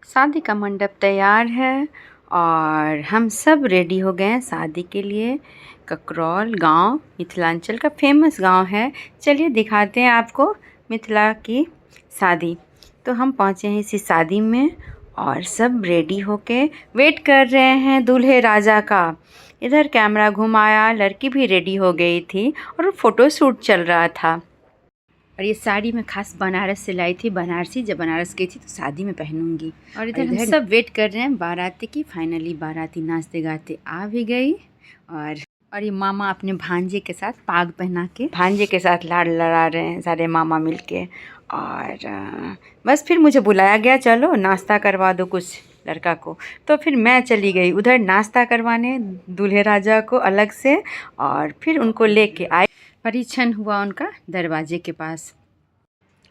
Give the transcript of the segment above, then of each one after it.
शादी का मंडप तैयार है और हम सब रेडी हो गए हैं शादी के लिए। ककरौल गांव मिथिलांचल का फेमस गांव है। चलिए दिखाते हैं आपको मिथिला की शादी। तो हम पहुंचे हैं इसी शादी में और सब रेडी होके वेट कर रहे हैं दूल्हे राजा का। इधर कैमरा घुमाया, लड़की भी रेडी हो गई थी और फ़ोटो शूट चल रहा था। और ये साड़ी मैं खास बनारस से लाई थी, बनारसी। जब बनारस गई थी तो शादी में पहनूंगी। और इधर हम सब वेट कर रहे हैं बाराती की। फाइनली बाराती नाचते गाते आ भी गई और ये मामा अपने भांजे के साथ पाग पहना के भांजे के साथ लाड़ लड़ा रहे हैं सारे मामा मिलके। और बस फिर मुझे बुलाया गया, चलो नाश्ता करवा दो कुछ लड़का को। तो फिर मैं चली गई उधर नाश्ता करवाने दूल्हे राजा को अलग से। और फिर उनको लेके आए, परीक्षण हुआ उनका दरवाजे के पास।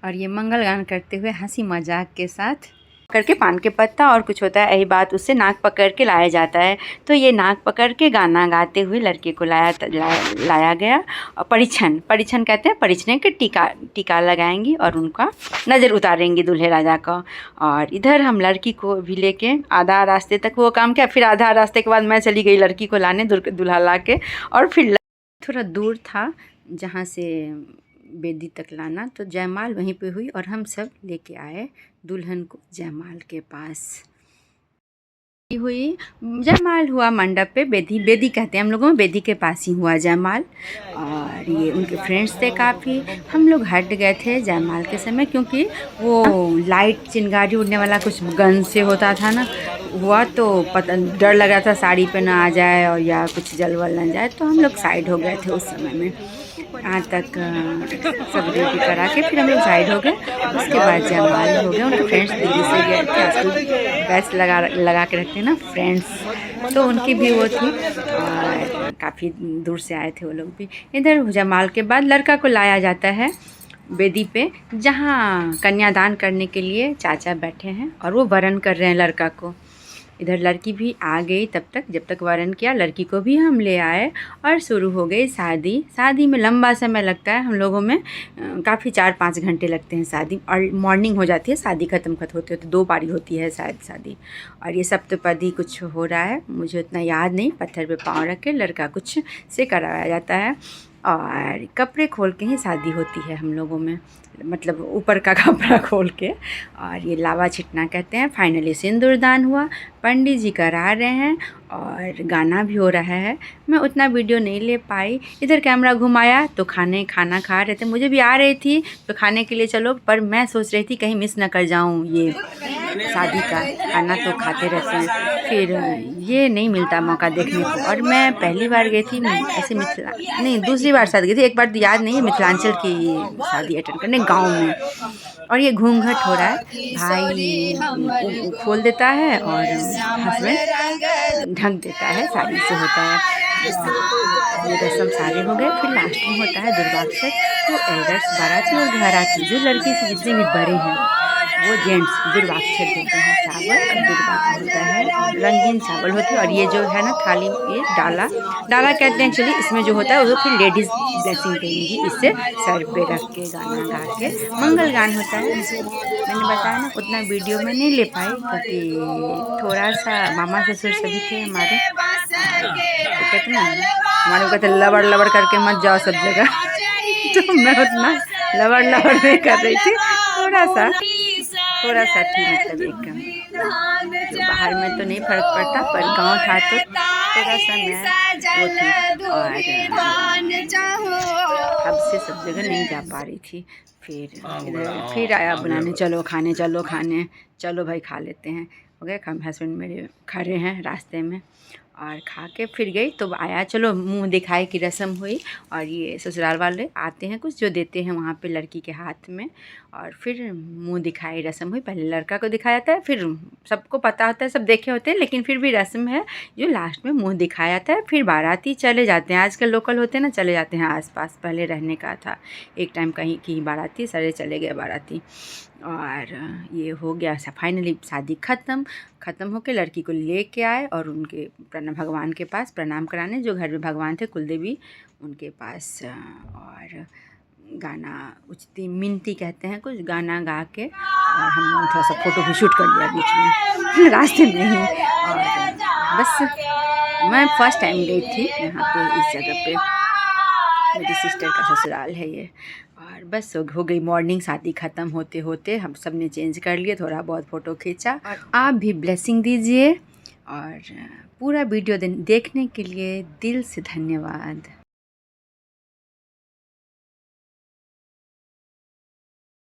और ये मंगल गान करते हुए हंसी मजाक के साथ करके पान के पत्ता और कुछ होता है यही बात, उससे नाक पकड़ के लाया जाता है। तो ये नाक पकड़ के गाना गाते हुए लड़के को लाया गया। और परीक्षण कहते हैं, परीक्षण के टीका लगाएंगी और उनका नज़र उतारेंगी दूल्हे राजा का। और इधर हम लड़की को भी लेके आधा रास्ते तक वो काम किया। फिर आधा रास्ते के बाद मैं चली गई लड़की को लाने, दूल्हा ला के। और फिर थोड़ा दूर था जहाँ से बेदी तक लाना, तो जयमाल वहीं पे हुई और हम सब लेके आए दुल्हन को जयमाल के पास। हुई जयमाल हुआ मंडप पे, बेदी कहते हैं हम लोगों में, बेदी के पास ही हुआ जयमाल। और ये उनके फ्रेंड्स थे काफ़ी। हम लोग हट गए थे जयमाल के समय क्योंकि वो लाइट चिंगारी उड़ने वाला कुछ गन से होता था ना, हुआ तो पता डर लग रहा था साड़ी पे ना आ जाए और या कुछ जल वल ना जाए। तो हम लोग साइड हो गए थे उस समय में। यहाँ तक सब रेडी करा के फिर हम लोग साइड हो गए। उसके बाद जयमाल हो गया। उनके फ्रेंड्स दिल्ली से गए थे, आजकल बेस्ट लगा के रखते हैं ना फ्रेंड्स, तो उनकी भी वो थी और काफ़ी दूर से आए थे वो लोग भी। इधर जयमाल के बाद लड़का को लाया जाता है बेदी पे, जहाँ कन्यादान करने के लिए चाचा बैठे हैं और वो वरण कर रहे हैं लड़का को। इधर लड़की भी आ गई तब तक, जब तक वरण किया लड़की को भी हम ले आए और शुरू हो गई शादी। शादी में लंबा समय लगता है हम लोगों में, काफ़ी 4-5 घंटे लगते हैं शादी। और मॉर्निंग हो जाती है शादी ख़त्म होते होते, 2 बारी होती है शायद शादी। और ये सप्तपदी कुछ हो रहा है, मुझे उतना याद नहीं। पत्थर पे पाँव रख के लड़का कुछ से कराया जाता है और कपड़े खोल के ही शादी होती है हम लोगों में, मतलब ऊपर का कपड़ा खोल के। और ये लावा छिटना कहते हैं। फाइनली सिंदूरदान हुआ, पंडित जी करा रहे हैं और गाना भी हो रहा है। मैं उतना वीडियो नहीं ले पाई। इधर कैमरा घुमाया तो खाना खा रहे थे, मुझे भी आ रही थी तो खाने के लिए चलो, पर मैं सोच रही थी कहीं मिस ना कर जाऊं ये शादी का खाना, तो खाते रहते हैं फिर ये नहीं मिलता मौका देखने को। और मैं पहली बार गई थी ऐसे नहीं, दूसरी बार शादी गई थी, एक बार तो याद नहीं है, मिथिलांचल की शादी अटेंड करने गांव में। और ये घूंघट हो रहा है, भाई खोल देता है और हस्बैंड ढक देता है, साड़ी से होता है। ये रस्म सारे हो गए। फिर लास्ट में होता है दुर्वाक्षर। तो एल्डर्स बाराती और घराती जो लड़की से जितने भी बड़े हैं वो जेंट्स दुर्वाक्षर देते हैं। चावल और दुर्वा का होता है, रंगीन चावल होती है। और ये जो है ना थाली, ये डाला कहते हैं एक्चुअली, इसमें जो होता है वो फिर लेडीज़ ब्लेसिंग देंगी, इससे सर पे रख के गाना गा के मंगल गान होता है। मैंने बताया ना उतना वीडियो में नहीं ले पाई क्योंकि थोड़ा सा मामा ससुर सभी थे हमारे, तो कहते ना हमारे को कहते लबड़ करके मत जाओ सब जगह। तो मैं उतना लबड़ नहीं कर रही थी, थोड़ा सा थी, मतलब एकदम जो बाहर में तो नहीं फर्क पड़ता, पर गांव था तो थोड़ा सा मैं वो थी। और अब से सब जगह नहीं जा पा रही थी। फिर आया बुलाने, चलो खाने, चलो भाई खा लेते हैं। हो गया, हस्बैंड मेरे खड़े हैं रास्ते में और खा के फिर गई। तो आया, चलो मुंह दिखाई की रस्म हुई। और ये ससुराल वाले आते हैं कुछ जो देते हैं वहाँ पे लड़की के हाथ में, और फिर मुंह दिखाई रस्म हुई। पहले लड़का को दिखाया जाता है, फिर सबको पता होता है, सब देखे होते हैं, लेकिन फिर भी रस्म है जो लास्ट में मुंह दिखाया जाता है। फिर बाराती चले जाते हैं, आजकल लोकल होते हैं ना, चले जाते हैं आसपास। पहले रहने का था एक टाइम कहीं की बाराती, सारे चले गए बाराती। और ये हो गया फाइनली शादी ख़त्म होकर लड़की को लेके आए और उनके भगवान के पास प्रणाम कराने, जो घर में भगवान थे कुलदेवी उनके पास। और गाना उचती मिनती कहते हैं कुछ, गाना गा के और हम लोगों ने थोड़ा सा फ़ोटो भी शूट कर लिया बीच में रास्ते में ही। और बस मैं फ़र्स्ट टाइम गई थी यहाँ पे, इस जगह पे मेरी सिस्टर का ससुराल है ये। और बस हो गई मॉर्निंग, शादी ख़त्म होते होते हम सब ने चेंज कर लिए, थोड़ा बहुत फ़ोटो खींचा। आप भी ब्लेसिंग दीजिए और पूरा वीडियो देखने के लिए दिल से धन्यवाद।